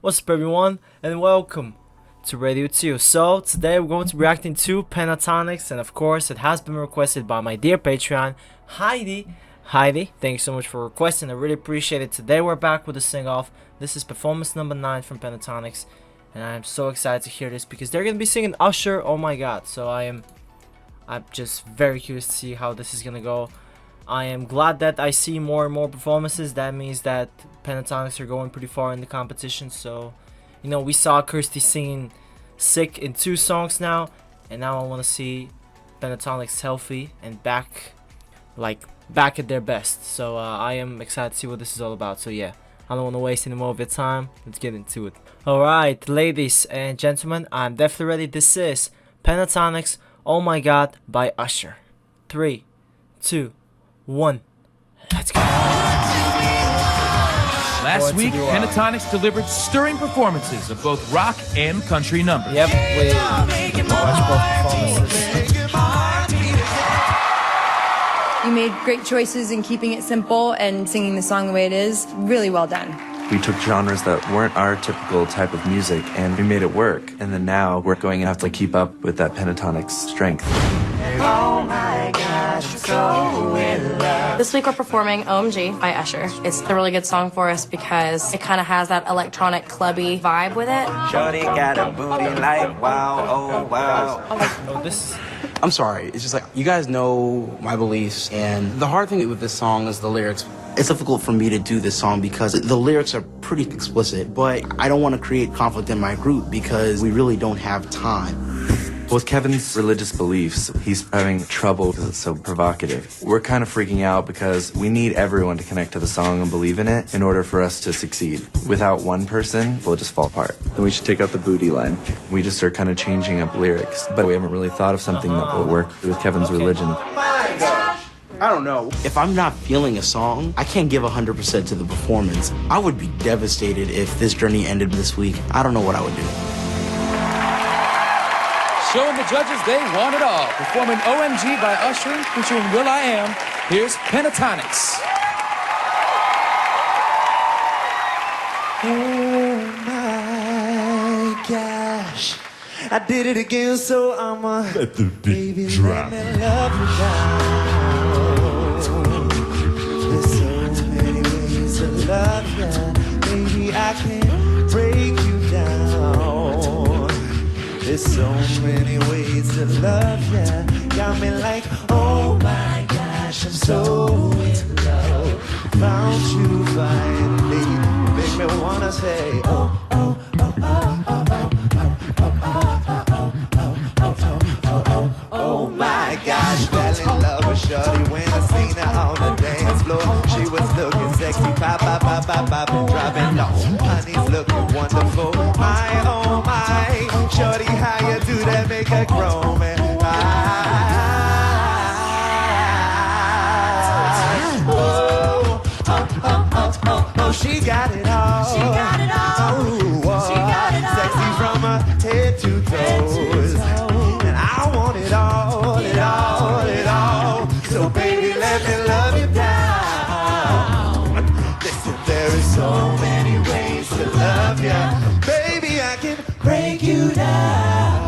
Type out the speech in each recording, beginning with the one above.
What's up everyone, and welcome to Radio 2. So today we're going to be reacting to Pentatonix, and of course it has been requested by my dear Patreon, Heidi. Heidi, thank you so much for requesting, I really appreciate it. Today we're back with a sing-off. This is performance number 9 from Pentatonix, and I'm so excited to hear this because they're going to be singing Usher, oh my god. So I'm just very curious to see how this is going to go. I am glad that I see more and more performances. That means that Pentatonix are going pretty far in the competition. So, you know, we saw Kirsty singing Sick in 2 songs now, and now I want to see Pentatonix healthy and back at their best. So I am excited to see what this is all about. So yeah, I don't want to waste any more of your time. Let's get into it. Alright, ladies and gentlemen, I'm definitely ready. This is Pentatonix, Oh My God by Usher. 3, 2, 1, let's go. Last week, Pentatonix delivered stirring performances of both rock and country numbers. Yep, we watched both performances. You made great choices in keeping it simple and singing the song the way it is. Really well done. We took genres that weren't our typical type of music and we made it work. And then now we're going to have to keep up with that Pentatonix strength. Oh my gosh, I'm so in love. This week we're performing OMG by Usher. It's a really good song for us because it kind of has that electronic clubby vibe with it. Shorty got a booty like wow, oh wow. Oh, this. I'm sorry, it's just like, you guys know my beliefs, and the hard thing with this song is the lyrics. It's difficult for me to do this song because the lyrics are pretty explicit, but I don't want to create conflict in my group because we really don't have time. With Kevin's religious beliefs, he's having trouble because it's so provocative. We're kind of freaking out because we need everyone to connect to the song and believe in it in order for us to succeed. Without one person, we'll just fall apart. Then we should take out the booty line. We just are kind of changing up lyrics, but we haven't really thought of something that will work with Kevin's religion. I don't know. If I'm not feeling a song, I can't give 100% to the performance. I would be devastated if this journey ended this week. I don't know what I would do. Showing the judges they want it all. Performing OMG by Usher, featuring will.i.am. Here's Pentatonix. Oh my gosh, I did it again, so I'ma let the beat drop. Let me love you down. There's so many ways to love ya. Maybe I can break you down. There's so many ways to love ya. Got me like, oh my gosh, I'm so in love. Found you finally. Make me wanna say, oh, oh, oh, oh, oh, oh, oh, oh, oh my gosh, fell in love with shorty when I seen her on the dance floor. She was looking sexy, pop, pop, pop, pop, pop, and dropping low. Honey's looking wonderful, my, oh my. Shorty, how you do that, make her grow, man. Oh, she got it all. She got it all. She got it all. Sexy from her head to toes. And I want it all, it all, it all. So baby, let me love you down. Listen, there is so many ways to love ya. Baby, I can break you down.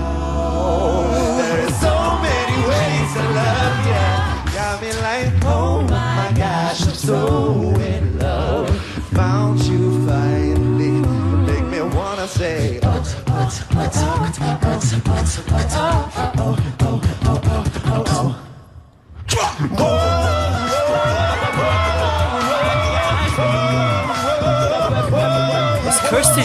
There is so many ways to love ya. Got me like, oh my gosh, I'm so in love. Found you finally, make me wanna say, oh, oh, oh, oh, oh, oh. It's Kirsty.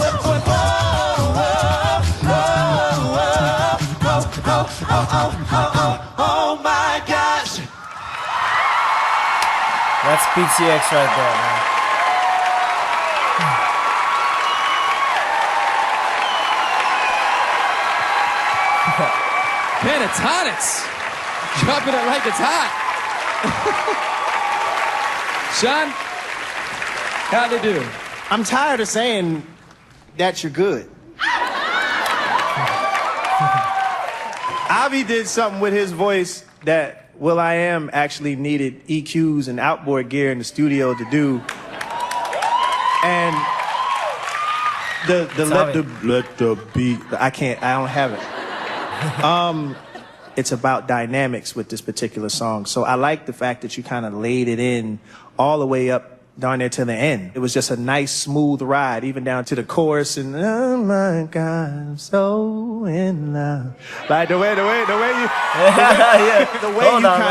Oh my gosh. That's PTX right there, man. Pentatonix. Dropping it like it's hot. Sean, how'd they do? I'm tired of saying that you're good. Avi did something with his voice that will.i.am actually needed EQs and outboard gear in the studio to do. And let the beat. I don't have it. It's about dynamics with this particular song. So I like the fact that you kind of laid it in all the way up down there to the end. It was just a nice smooth ride, even down to the chorus and oh my God, I'm so in love. Like the way you kind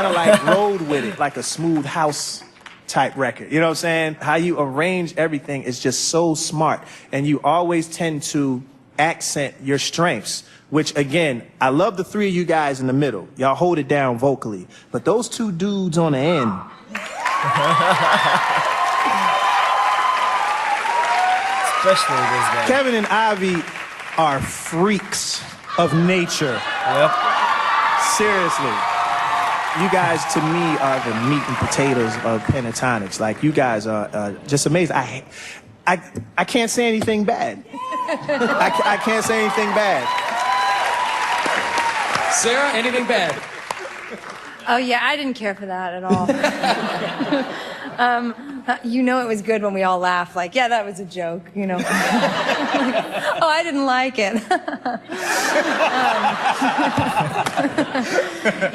of like rode with it, like a smooth house type record. You know what I'm saying? How you arrange everything is just so smart, and you always tend to accent your strengths. Which again, I love the three of you guys in the middle. Y'all hold it down vocally, but those two dudes on the end. Especially this guy. Kevin and Ivy are freaks of nature. Yep. Seriously. You guys, to me, are the meat and potatoes of Pentatonix. Like, you guys are just amazing. I can't say anything bad. I can't say anything bad. Sarah, anything bad? Oh yeah, I didn't care for that at all. You know it was good when we all laughed, like, yeah, that was a joke, you know. Oh, I didn't like it.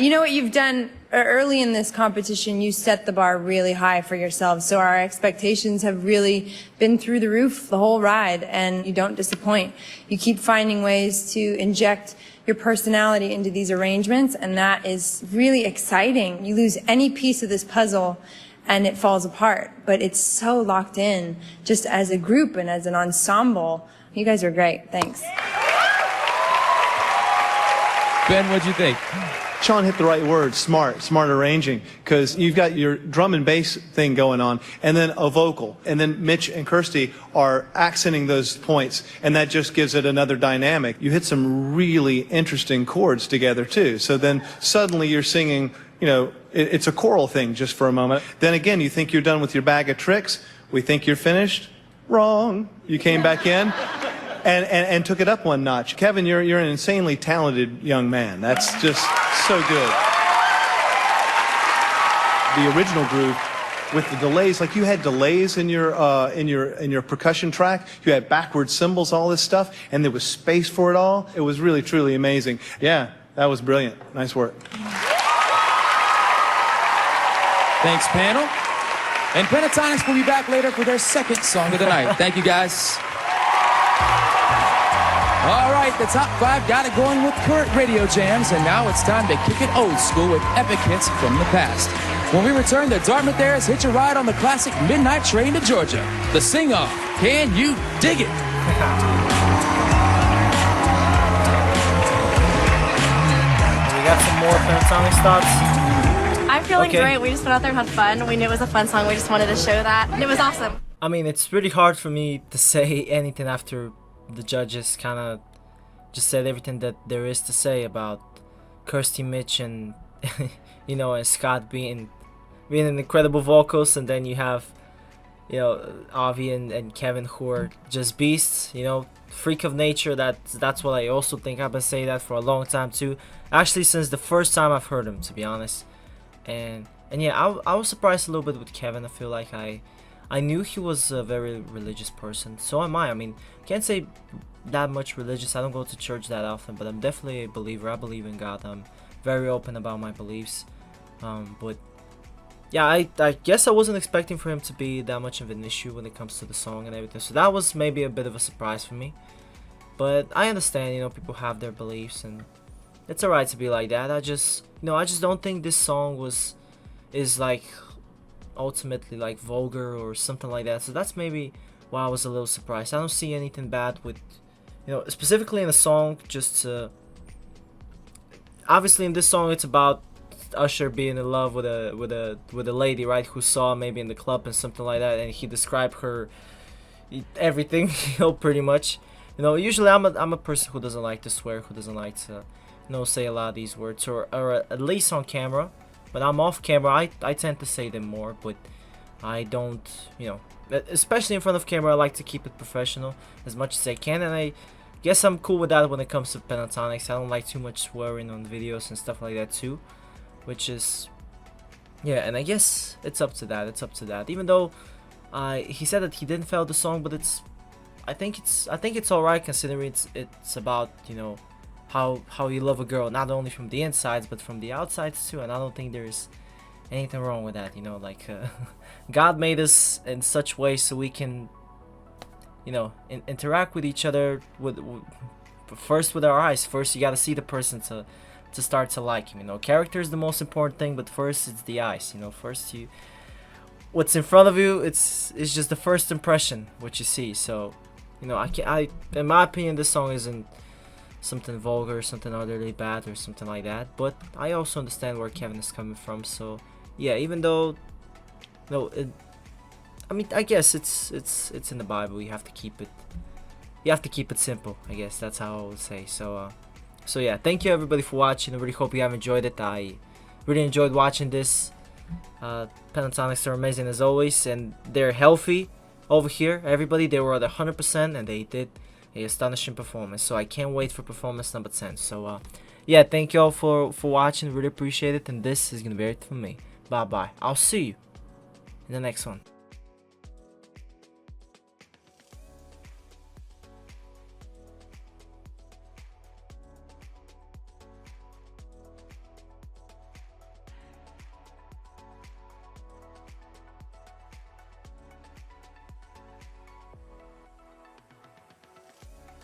You know what you've done early in this competition, you set the bar really high for yourselves, so our expectations have really been through the roof the whole ride, and you don't disappoint. You keep finding ways to inject your personality into these arrangements, and that is really exciting. You lose any piece of this puzzle and it falls apart, but it's so locked in just as a group and as an ensemble. You guys are great. Thanks. Ben, what'd you think? Sean hit the right word, smart arranging, because you've got your drum and bass thing going on, and then a vocal, and then Mitch and Kirsty are accenting those points, and that just gives it another dynamic. You hit some really interesting chords together, too, so then suddenly you're singing, you know, it's a choral thing just for a moment. Then again, you think you're done with your bag of tricks, we think you're finished, wrong. You came back in. And took it up one notch. Kevin, you're an insanely talented young man. That's just so good. The original groove with the delays, like you had delays in your percussion track. You had backward cymbals, all this stuff, and there was space for it all. It was really, truly amazing. Yeah, that was brilliant. Nice work. Thanks, panel. And Pentatonix will be back later for their second song of the night. Thank you, guys. All right, the top 5 got it going with current radio jams, and now it's time to kick it old school with epic hits from the past. When we return, the Dartmouth Airs hitch a ride on the classic Midnight Train to Georgia. The sing-off, Can You Dig It? We got some more Pentatonix thoughts. I'm feeling great. We just went out there and had fun. We knew it was a fun song. We just wanted to show that. And it was awesome. I mean, it's really hard for me to say anything after the judges kind of just said everything that there is to say about Kirsty, Mitch, and you know, and Scott being an incredible vocals, and then you have, you know, Avi and Kevin, who are just beasts, you know, freak of nature. That's what I also think. I've been saying that for a long time too, actually since the first time I've heard him, to be honest. And yeah, I was surprised a little bit with Kevin. I feel like I knew he was a very religious person. So am I. I mean, can't say that much religious. I don't go to church that often, but I'm definitely a believer. I believe in God. I'm very open about my beliefs. But yeah, I guess I wasn't expecting for him to be that much of an issue when it comes to the song and everything. So that was maybe a bit of a surprise for me. But I understand, you know, people have their beliefs, and it's alright to be like that. I just don't think this song is like ultimately like vulgar or something like that. So that's maybe why I was a little surprised. I don't see anything bad with, you know, specifically in the song. Just obviously in this song it's about Usher being in love with a lady, right, who saw maybe in the club and something like that, and he described her everything, you know, pretty much. You know, usually I'm a person who doesn't like to swear, who doesn't like to, you know, say a lot of these words, or at least on camera. When I'm off camera, I tend to say them more, but I don't, you know, especially in front of camera, I like to keep it professional as much as I can, and I guess I'm cool with that when it comes to Pentatonix. I don't like too much swearing on videos and stuff like that too, which is, yeah, and I guess it's up to that, even though he said that he didn't fail the song, but it's I think it's alright, considering it's about, you know, how you love a girl, not only from the insides but from the outsides too. And I don't think there's anything wrong with that, you know. Like God made us in such ways so we can, you know, interact with each other with first with our eyes. First you gotta see the person to start to like him, you know. Character is the most important thing, but first it's the eyes, you know. First what's in front of you, it's just the first impression, what you see. So, you know, in my opinion, this song isn't something vulgar, something utterly bad or something like that, but I also understand where Kevin is coming from. So yeah, even though, no, I mean, I guess it's in the Bible. You have to keep it simple, I guess that's how I would say. So so yeah, thank you everybody for watching. I really hope you have enjoyed it. I really enjoyed watching this. Pentatonix are amazing as always, and they're healthy over here. Everybody, they were at 100%, and they did a astonishing performance. So I can't wait for performance number 10. So yeah, thank you all for watching. Really appreciate it, and this is gonna be it from me. Bye bye. I'll see you in the next one.